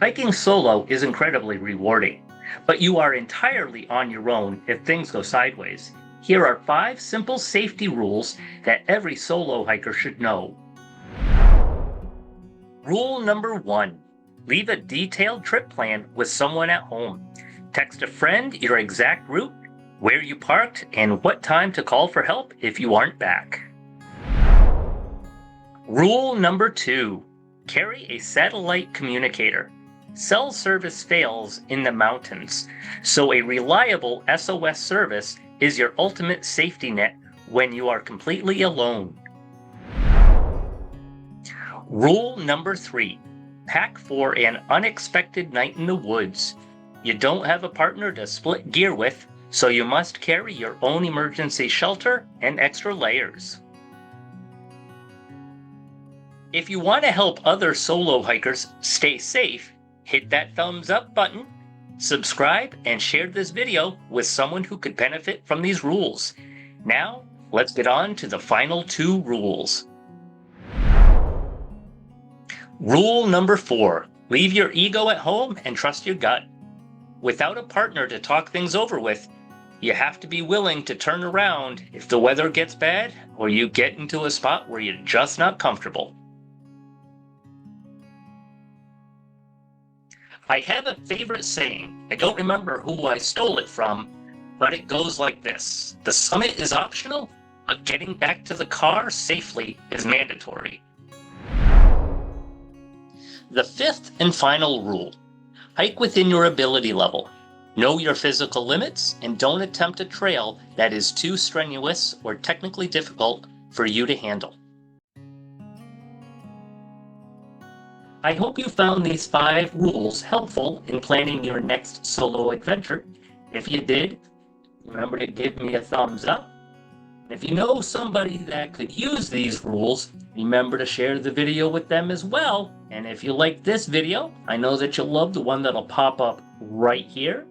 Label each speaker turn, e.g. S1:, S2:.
S1: Hiking solo is incredibly rewarding, but you are entirely on your own if things go sideways. Here are 5 simple safety rules that every solo hiker should know. Rule number 1. Leave a detailed trip plan with someone at home. Text a friend your exact route, where you parked, and what time to call for help if you aren't back. Rule number 2. Carry a satellite communicator. Cell service fails in the mountains, so a reliable SOS service is your ultimate safety net when you are completely alone. Rule number 3. Pack for an unexpected night in the woods. You don't have a partner to split gear with, so you must carry your own emergency shelter and extra layers. If you want to help other solo hikers stay safe, hit that thumbs up button, subscribe, and share this video with someone who could benefit from these rules. Now, let's get on to the final 2 rules. Rule number 4. Leave your ego at home and trust your gut. Without a partner to talk things over with, you have to be willing to turn around if the weather gets bad or you get into a spot where you're just not comfortable. I have a favorite saying. I don't remember who I stole it from, but it goes like this. The summit is optional, but getting back to the car safely is mandatory. The 5th and final rule. Hike within your ability level. Know your physical limits and don't attempt a trail that is too strenuous or technically difficult for you to handle. I hope you found these 5 rules helpful in planning your next solo adventure. If you did, remember to give me a thumbs up. If you know somebody that could use these rules, remember to share the video with them as well. And if you like this video, I know that you'll love the one that'll pop up right here.